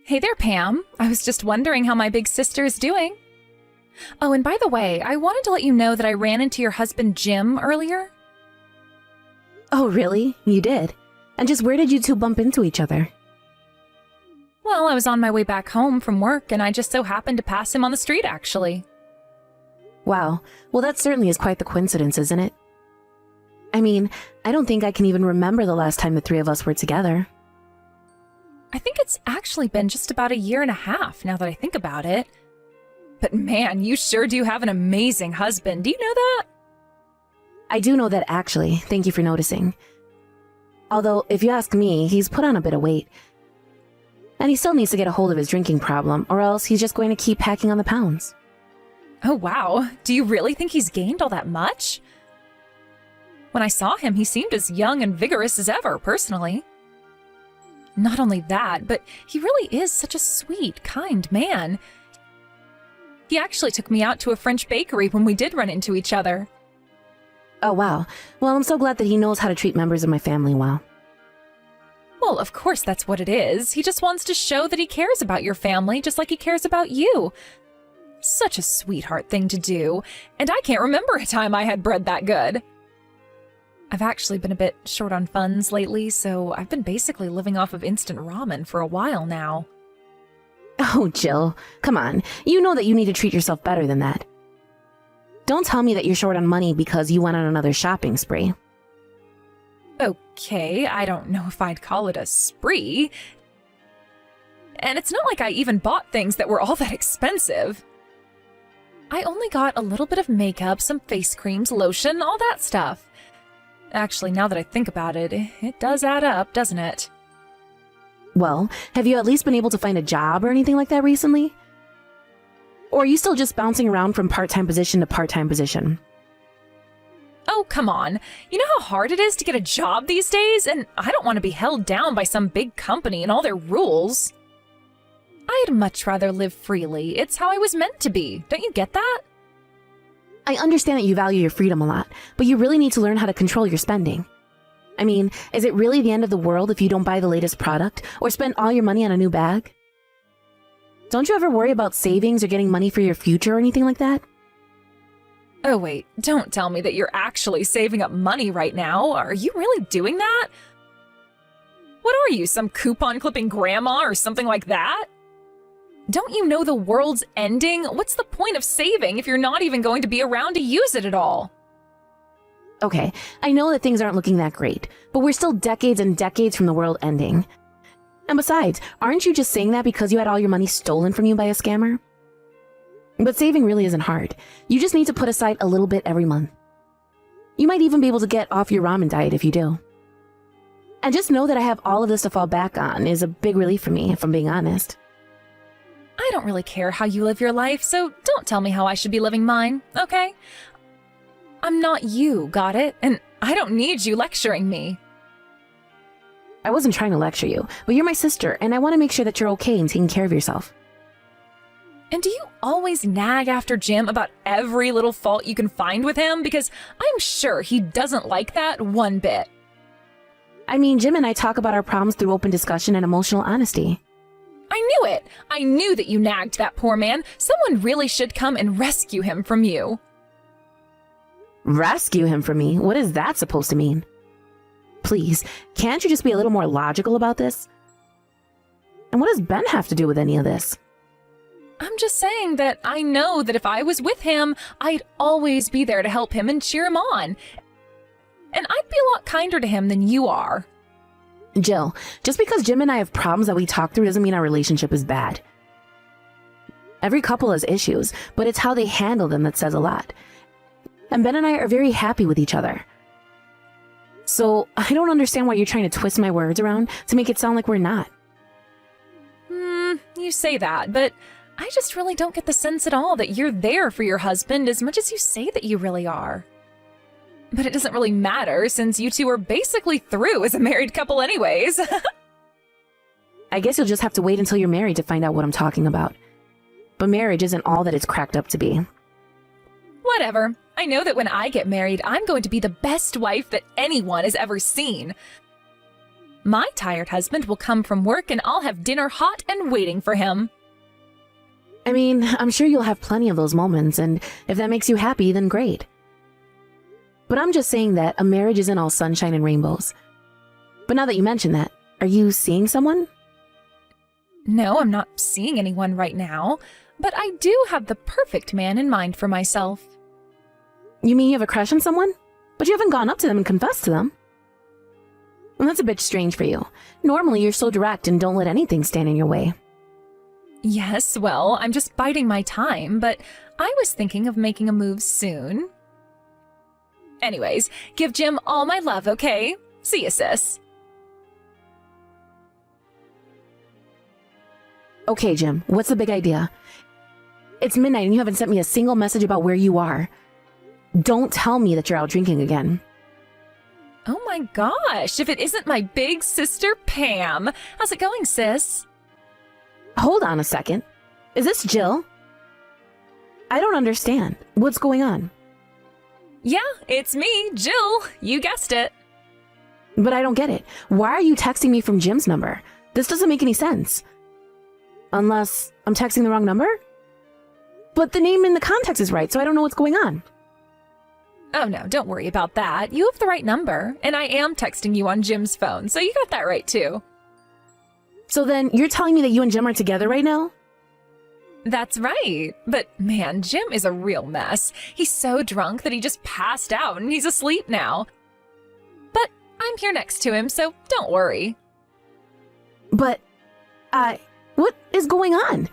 Hey there, Pam. I was just wondering how my big sister is doing. Oh, and by the way, I wanted to let you know that I ran into your husband, Jim, earlier. Oh, really? You did? And just where did you two bump into each other? Well, I was on my way back home from work, and I just so happened to pass him on the street, actually. Wow. Well, that certainly is quite the coincidence, isn't it? I mean, I don't think I can even remember the last time the three of us were together. I think it's actually been just about a year and a half, now that I think about it. But man, you sure do have an amazing husband. Do you know that? I do know that, actually. Thank you for noticing. Although, if you ask me, he's put on a bit of weight. And he still needs to get a hold of his drinking problem, or else he's just going to keep packing on the pounds. Oh, wow. Do you really think he's gained all that much? When I saw him, he seemed as young and vigorous as ever, personally. Not only that, but he really is such a sweet, kind man. He actually took me out to a French bakery when we did run into each other. Oh, wow. Well, I'm so glad that he knows how to treat members of my family well. Well, of course that's what it is. He just wants to show that he cares about your family, just like he cares about you. Such a sweetheart thing to do, and I can't remember a time I had bread that good. I've actually been a bit short on funds lately, so I've been basically living off of instant ramen for a while now. Oh, Jill, come on. You know that you need to treat yourself better than that. Don't tell me that you're short on money because you went on another shopping spree. Okay, I don't know if I'd call it a spree. And it's not like I even bought things that were all that expensive. I only got a little bit of makeup, some face creams, lotion, all that stuff. Actually, now that I think about it, it does add up, doesn't it? Well, have you at least been able to find a job or anything like that recently? Or are you still just bouncing around from part-time position to part-time position? Oh, come on. You know how hard it is to get a job these days? And I don't want to be held down by some big company and all their rules. I'd much rather live freely. It's how I was meant to be. Don't you get that? I understand that you value your freedom a lot, but you really need to learn how to control your spending. I mean, is it really the end of the world if you don't buy the latest product or spend all your money on a new bag? Don't you ever worry about savings or getting money for your future or anything like that? Oh wait, don't tell me that you're actually saving up money right now. Are you really doing that? What are you, some coupon clipping grandma or something like that? Don't you know the world's ending? What's the point of saving if you're not even going to be around to use it at all? Okay, I know that things aren't looking that great, but we're still decades and decades from the world ending. And besides, aren't you just saying that because you had all your money stolen from you by a scammer? But saving really isn't hard. You just need to put aside a little bit every month. You might even be able to get off your ramen diet if you do. And just know that I have all of this to fall back on is a big relief for me, if I'm being honest. I don't really care how you live your life, so don't tell me how I should be living mine, okay? I'm not you, got it? And I don't need you lecturing me. I wasn't trying to lecture you, but you're my sister, and I want to make sure that you're okay and taking care of yourself. And do you always nag after Jim about every little fault you can find with him? Because I'm sure he doesn't like that one bit. I mean, Jim and I talk about our problems through open discussion and emotional honesty. I knew it! I knew that you nagged that poor man. Someone really should come and rescue him from you. Rescue him from me? What is that supposed to mean? Please, can't you just be a little more logical about this? And what does Ben have to do with any of this? I'm just saying that I know that if I was with him, I'd always be there to help him and cheer him on. And I'd be a lot kinder to him than you are. Jill, just because Jim and I have problems that we talk through doesn't mean our relationship is bad. Every couple has issues, but it's how they handle them that says a lot. And Ben and I are very happy with each other. So I don't understand why you're trying to twist my words around to make it sound like we're not. You say that, but I just really don't get the sense at all that you're there for your husband as much as you say that you really are. But it doesn't really matter since you two are basically through as a married couple anyways. I guess you'll just have to wait until you're married to find out what I'm talking about. But marriage isn't all that it's cracked up to be. Whatever. I know that when I get married, I'm going to be the best wife that anyone has ever seen. My tired husband will come from work and I'll have dinner hot and waiting for him. I mean, I'm sure you'll have plenty of those moments, and if that makes you happy, then great. But I'm just saying that a marriage isn't all sunshine and rainbows. But now that you mention that, are you seeing someone? No, I'm not seeing anyone right now, but I do have the perfect man in mind for myself. You mean you have a crush on someone? But you haven't gone up to them and confessed to them. Well, that's a bit strange for you. Normally, you're so direct and don't let anything stand in your way. Yes, well, I'm just biding my time, but I was thinking of making a move soon. Anyways, give Jim all my love, okay? See ya, sis. Okay, Jim, what's the big idea? It's midnight and you haven't sent me a single message about where you are. Don't tell me that you're out drinking again. Oh my gosh, if it isn't my big sister Pam. How's it going, sis? Hold on a second. Is this Jill? I don't understand. What's going on? Yeah, it's me, Jill. You guessed it. But I don't get it. Why are you texting me from Jim's number? This doesn't make any sense. Unless I'm texting the wrong number? But the name in the context is right, so I don't know what's going on. Oh no, don't worry about that. You have the right number, and I am texting you on Jim's phone, so you got that right too. So then, you're telling me that you and Jim are together right now? That's right. But man, Jim is a real mess. He's so drunk that he just passed out and he's asleep now. But I'm here next to him, so don't worry. But, what is going on?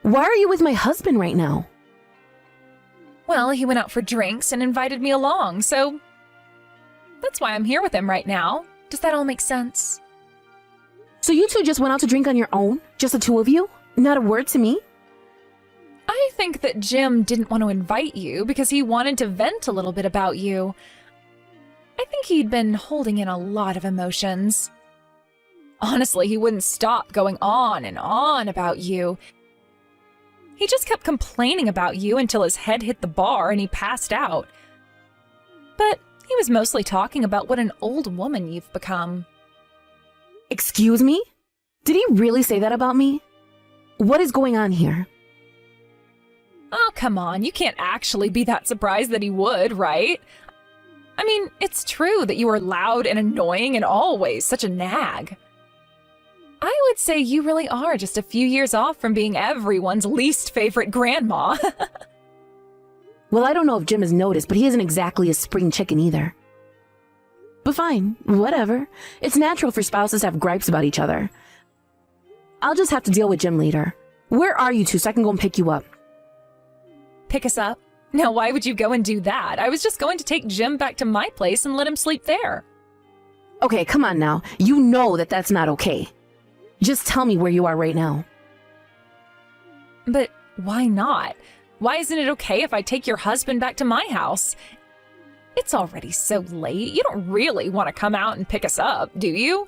Why are you with my husband right now? Well, he went out for drinks and invited me along, so that's why I'm here with him right now. Does that all make sense? So you two just went out to drink on your own? Just the two of you? Not a word to me? I think that Jim didn't want to invite you because he wanted to vent a little bit about you. I think he'd been holding in a lot of emotions. Honestly, he wouldn't stop going on and on about you. He just kept complaining about you until his head hit the bar and he passed out. But he was mostly talking about what an old woman you've become. Excuse me? Did he really say that about me? What is going on here? Oh, come on, you can't actually be that surprised that he would, right? I mean, it's true that you are loud and annoying and always such a nag. I would say you really are just a few years off from being everyone's least favorite grandma. Well, I don't know if Jim has noticed, but he isn't exactly a spring chicken either. But fine, whatever. It's natural for spouses to have gripes about each other. I'll just have to deal with Jim later. Where are you two so I can go and pick you up? Pick us up? Now, why would you go and do that? I was just going to take Jim back to my place and let him sleep there. Okay, come on now. You know that that's not okay. Just tell me where you are right now. But why not? Why isn't it okay if I take your husband back to my house? It's already so late. You don't really want to come out and pick us up, do you?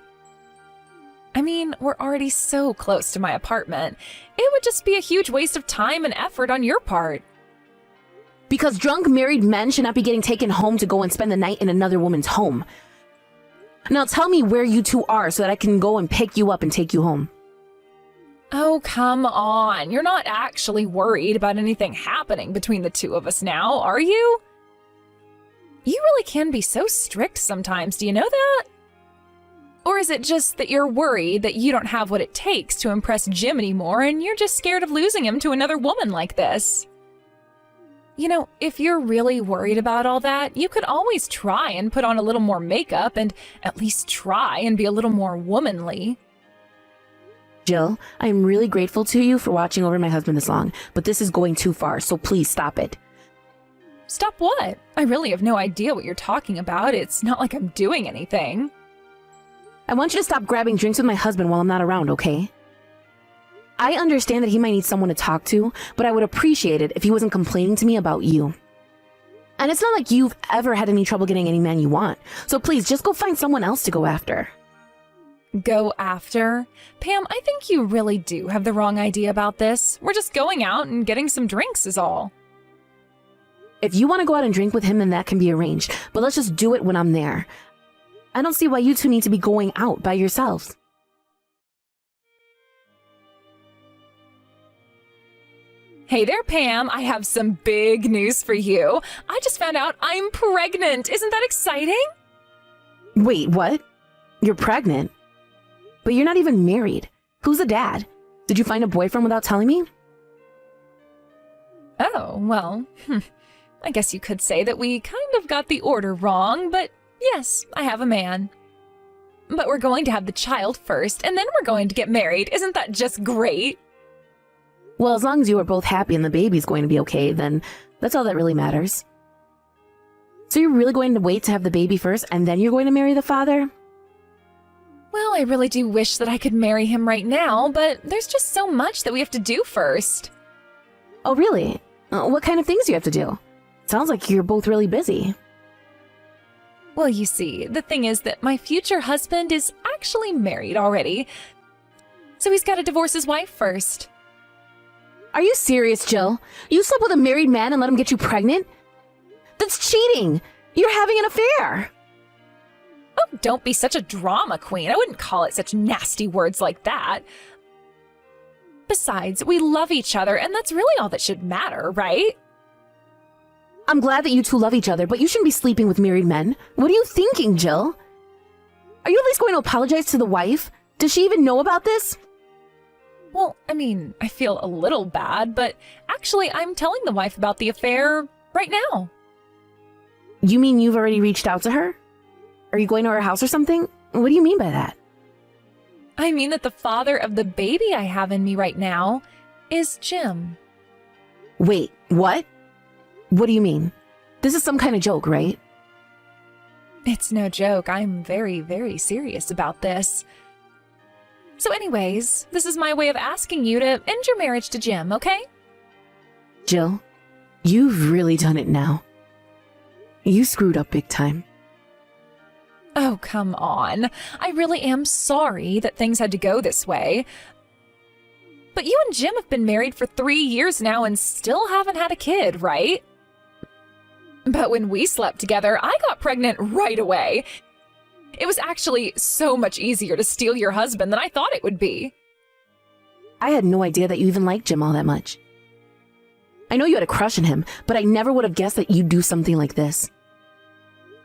I mean, we're already so close to my apartment. It would just be a huge waste of time and effort on your part. Because drunk married men should not be getting taken home to go and spend the night in another woman's home. Now tell me where you two are so that I can go and pick you up and take you home. Oh, come on. You're not actually worried about anything happening between the two of us now, are you? You really can be so strict sometimes, do you know that? Or is it just that you're worried that you don't have what it takes to impress Jim anymore and you're just scared of losing him to another woman like this? You know, if you're really worried about all that, you could always try and put on a little more makeup and at least try and be a little more womanly. Jill, I am really grateful to you for watching over my husband this long, but this is going too far, so please stop it. Stop what? I really have no idea what you're talking about. It's not like I'm doing anything. I want you to stop grabbing drinks with my husband while I'm not around, okay? I understand that he might need someone to talk to, but I would appreciate it if he wasn't complaining to me about you. And it's not like you've ever had any trouble getting any man you want, so please just go find someone else to go after. Go after? Pam, I think you really do have the wrong idea about this. We're just going out and getting some drinks is all. If you want to go out and drink with him, then that can be arranged, but let's just do it when I'm there. I don't see why you two need to be going out by yourselves. Hey there, Pam. I have some big news for you. I just found out I'm pregnant. Isn't that exciting? Wait, what? You're pregnant? But you're not even married. Who's the dad? Did you find a boyfriend without telling me? Oh, well, I guess you could say that we kind of got the order wrong, but yes, I have a man. But we're going to have the child first, and then we're going to get married. Isn't that just great? Well, as long as you are both happy and the baby's going to be okay, then that's all that really matters. So you're really going to wait to have the baby first, and then you're going to marry the father? Well, I really do wish that I could marry him right now, but there's just so much that we have to do first. Oh, really? What kind of things do you have to do? Sounds like you're both really busy. Well, you see, the thing is that my future husband is actually married already, so he's got to divorce his wife first. Are you serious, Jill? You slept with a married man and let him get you pregnant? That's cheating! You're having an affair! Oh, don't be such a drama queen. I wouldn't call it such nasty words like that. Besides, we love each other, and that's really all that should matter, right? I'm glad that you two love each other, but you shouldn't be sleeping with married men. What are you thinking, Jill? Are you at least going to apologize to the wife? Does she even know about this? Well, I mean, I feel a little bad, but actually I'm telling the wife about the affair right now. You mean you've already reached out to her? Are you going to her house or something? What do you mean by that? I mean that the father of the baby I have in me right now is Jim. Wait, what? What do you mean? This is some kind of joke, right? It's no joke. I'm very, very serious about this. So anyways, this is my way of asking you to end your marriage to Jim, okay? Jill, you've really done it now. You screwed up big time. Oh, come on. I really am sorry that things had to go this way. But you and Jim have been married for 3 years now and still haven't had a kid, right? But when we slept together, I got pregnant right away. It was actually so much easier to steal your husband than I thought it would be. I had no idea that you even liked Jim all that much. I know you had a crush on him, but I never would have guessed that you'd do something like this.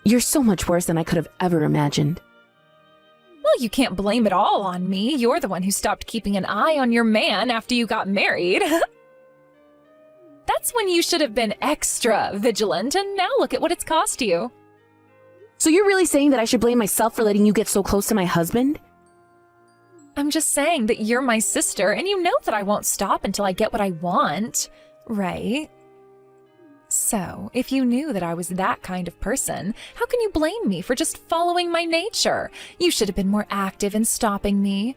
You're so much worse than I could have ever imagined. Well, you can't blame it all on me. You're the one who stopped keeping an eye on your man after you got married. That's when you should have been extra vigilant, and now look at what it's cost you. So you're really saying that I should blame myself for letting you get so close to my husband? I'm just saying that you're my sister, and you know that I won't stop until I get what I want, right? So, if you knew that I was that kind of person, how can you blame me for just following my nature? You should have been more active in stopping me.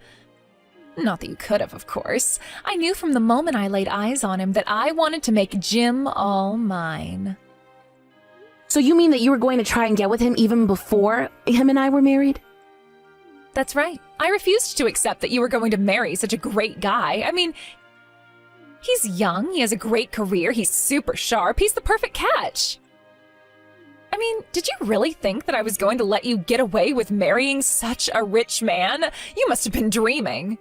Not that you could have, of course. I knew from the moment I laid eyes on him that I wanted to make Jim all mine. So you mean that you were going to try and get with him even before him and I were married? That's right. I refused to accept that you were going to marry such a great guy. I mean, he's young, he has a great career, he's super sharp, he's the perfect catch. I mean, did you really think that I was going to let you get away with marrying such a rich man? You must have been dreaming.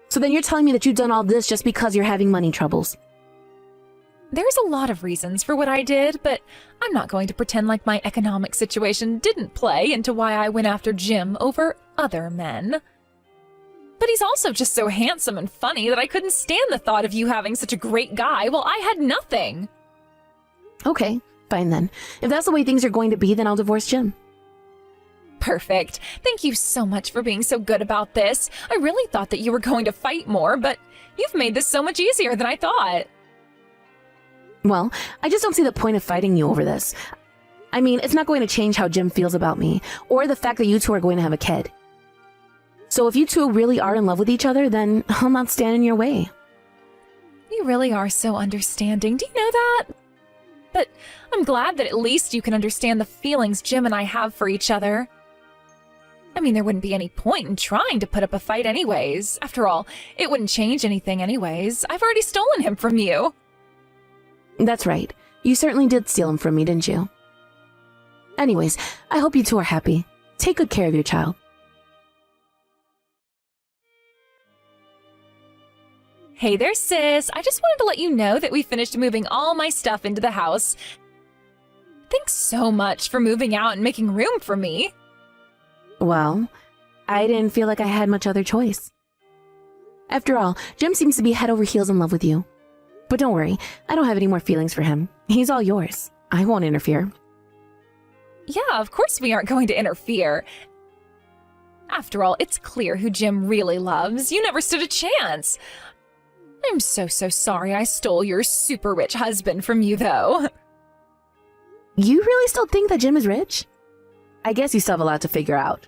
So then you're telling me that you've done all this just because you're having money troubles? There's a lot of reasons for what I did, but I'm not going to pretend like my economic situation didn't play into why I went after Jim over other men. But he's also just so handsome and funny that I couldn't stand the thought of you having such a great guy while I had nothing. Okay, fine then. If that's the way things are going to be, then I'll divorce Jim. Perfect. Thank you so much for being so good about this. I really thought that you were going to fight more, but you've made this so much easier than I thought. Well, I just don't see the point of fighting you over this. I mean, it's not going to change how Jim feels about me, or the fact that you two are going to have a kid. So if you two really are in love with each other, then I'll not stand in your way. You really are so understanding. Do you know that? But I'm glad that at least you can understand the feelings Jim and I have for each other. I mean, there wouldn't be any point in trying to put up a fight anyways. After all, it wouldn't change anything anyways. I've already stolen him from you. That's right. You certainly did steal him from me, didn't you? Anyways, I hope you two are happy. Take good care of your child. Hey there, sis. I just wanted to let you know that we finished moving all my stuff into the house. Thanks so much for moving out and making room for me. Well, I didn't feel like I had much other choice. After all, Jim seems to be head over heels in love with you. But don't worry, I don't have any more feelings for him. He's all yours. I won't interfere. Yeah, of course we aren't going to interfere. After all, it's clear who Jim really loves. You never stood a chance. I'm so sorry I stole your super rich husband from you, though. You really still think that Jim is rich? I guess you still have a lot to figure out.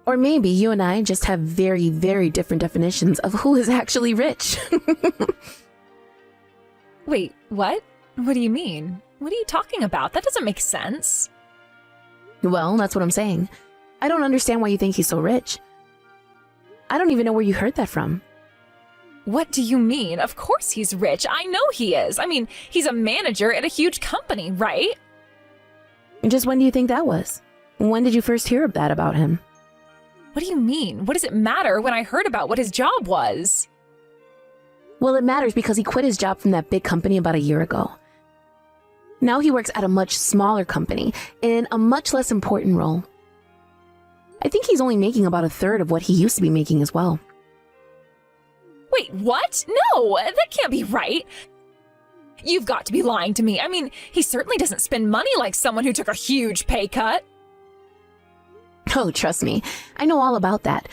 Or maybe you and I just have very, very different definitions of who is actually rich. Wait, what? What do you mean? What are you talking about? That doesn't make sense. Well, that's what I'm saying. I don't understand why you think he's so rich. I don't even know where you heard that from. What do you mean? Of course he's rich. I know he is. I mean, he's a manager at a huge company, right? Just when do you think that was? When did you first hear that about him? What do you mean? What does it matter when I heard about what his job was? Well, it matters because he quit his job from that big company about a year ago. Now he works at a much smaller company in a much less important role. I think he's only making about 1/3 of what he used to be making as well. Wait, what? No, that can't be right. You've got to be lying to me. I mean, he certainly doesn't spend money like someone who took a huge pay cut. Oh, trust me, I know all about that.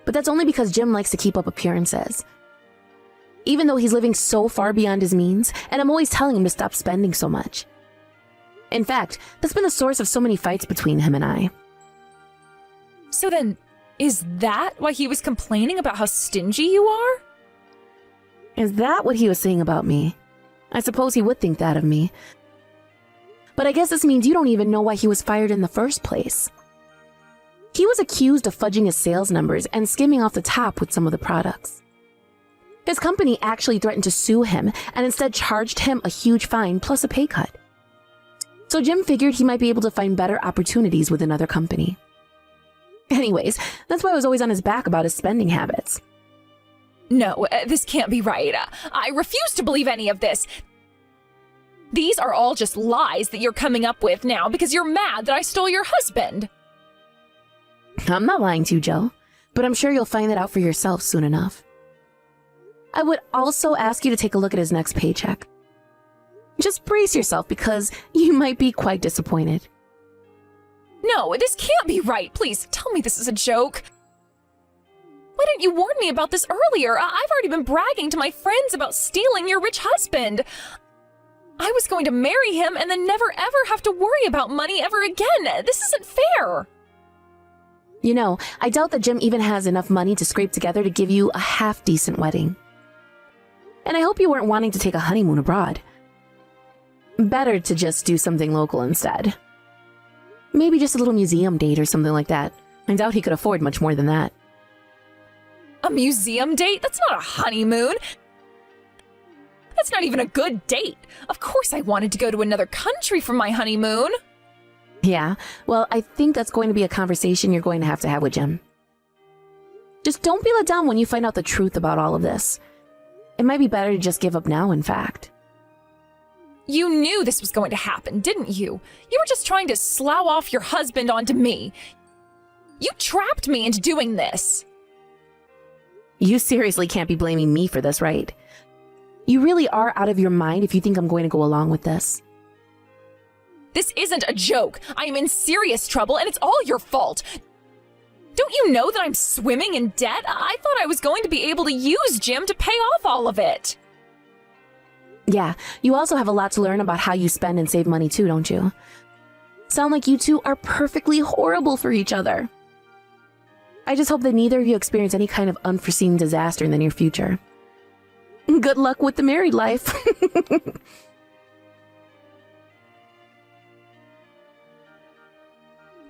But that's only because Jim likes to keep up appearances. Even though he's living so far beyond his means, and I'm always telling him to stop spending so much. In fact, that's been the source of so many fights between him and I. So then, is that why he was complaining about how stingy you are? Is that what he was saying about me? I suppose he would think that of me. But I guess this means you don't even know why he was fired in the first place. He was accused of fudging his sales numbers and skimming off the top with some of the products. His company actually threatened to sue him and instead charged him a huge fine plus a pay cut. So Jim figured he might be able to find better opportunities with another company. Anyways, that's why I was always on his back about his spending habits. No, this can't be right. I refuse to believe any of this. These are all just lies that you're coming up with now because you're mad that I stole your husband. I'm not lying to you, Jill, but I'm sure you'll find that out for yourself soon enough. I would also ask you to take a look at his next paycheck. Just brace yourself because you might be quite disappointed. No, this can't be right. Please, tell me this is a joke. Why didn't you warn me about this earlier? I've already been bragging to my friends about stealing your rich husband. I was going to marry him and then never ever have to worry about money ever again. This isn't fair. You know, I doubt that Jim even has enough money to scrape together to give you a half-decent wedding. And I hope you weren't wanting to take a honeymoon abroad. Better to just do something local instead. Maybe just a little museum date or something like that. I doubt he could afford much more than that. A museum date? That's not a honeymoon. That's not even a good date. Of course I wanted to go to another country for my honeymoon. Yeah, well, I think that's going to be a conversation you're going to have with Jim. Just don't be let down when you find out the truth about all of this. It might be better to just give up now, in fact. You knew this was going to happen, didn't you? You were just trying to slough off your husband onto me. You trapped me into doing this. You seriously can't be blaming me for this, right? You really are out of your mind if you think I'm going to go along with this. This isn't a joke. I am in serious trouble and it's all your fault. Don't you know that I'm swimming in debt? I thought I was going to be able to use Jim to pay off all of it. Yeah, you also have a lot to learn about how you spend and save money too, don't you? Sound like you two are perfectly horrible for each other. I just hope that neither of you experience any kind of unforeseen disaster in the near future. Good luck with the married life.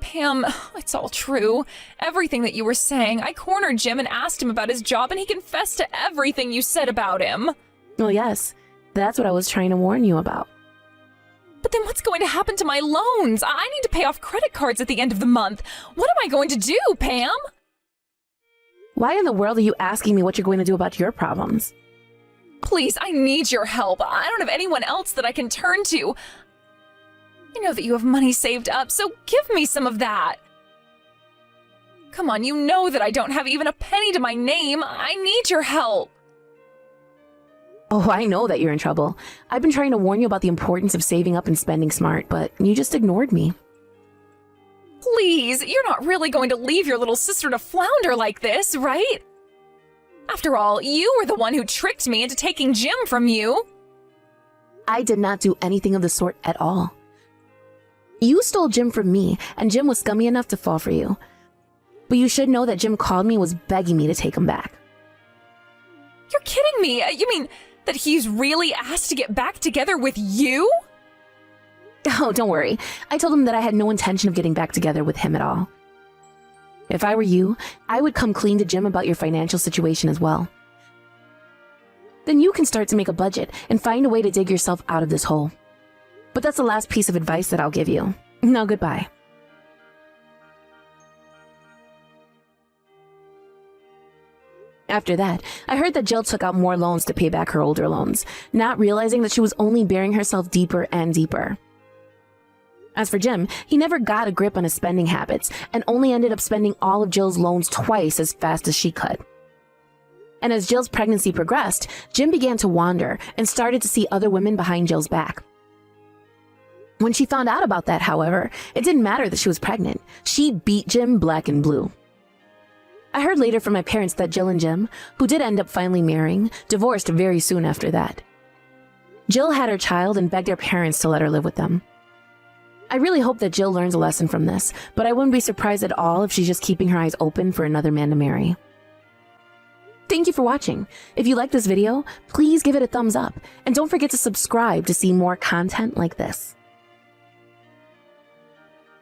Pam, it's all true. Everything that you were saying. I cornered Jim and asked him about his job and he confessed to everything you said about him. Well, yes, that's what I was trying to warn you about. But then what's going to happen to my loans? I need to pay off credit cards at the end of the month. What am I going to do, Pam? Why in the world are you asking me what you're going to do about your problems? Please, I need your help. I don't have anyone else that I can turn to. I know that you have money saved up, so give me some of that. Come on, you know that I don't have even a penny to my name. I need your help. Oh, I know that you're in trouble. I've been trying to warn you about the importance of saving up and spending smart, but you just ignored me. Please, you're not really going to leave your little sister to flounder like this, right? After all, you were the one who tricked me into taking Jim from you. I did not do anything of the sort at all. You stole Jim from me, and Jim was scummy enough to fall for you. But you should know that Jim called me and was begging me to take him back. You're kidding me. You mean that he's really asked to get back together with you? Oh, don't worry. I told him that I had no intention of getting back together with him at all. If I were you, I would come clean to Jim about your financial situation as well. Then you can start to make a budget and find a way to dig yourself out of this hole. But that's the last piece of advice that I'll give you. Now, goodbye. After that, I heard that Jill took out more loans to pay back her older loans, not realizing that she was only burying herself deeper and deeper. As for Jim, he never got a grip on his spending habits and only ended up spending all of Jill's loans twice as fast as she could. And as Jill's pregnancy progressed, Jim began to wander and started to see other women behind Jill's back. When she found out about that, however, it didn't matter that she was pregnant. She beat Jim black and blue. I heard later from my parents that Jill and Jim, who did end up finally marrying, divorced very soon after that. Jill had her child and begged her parents to let her live with them. I really hope that Jill learns a lesson from this, but I wouldn't be surprised at all if she's just keeping her eyes open for another man to marry. Thank you for watching. If you liked this video, please give it a thumbs up, and don't forget to subscribe to see more content like this.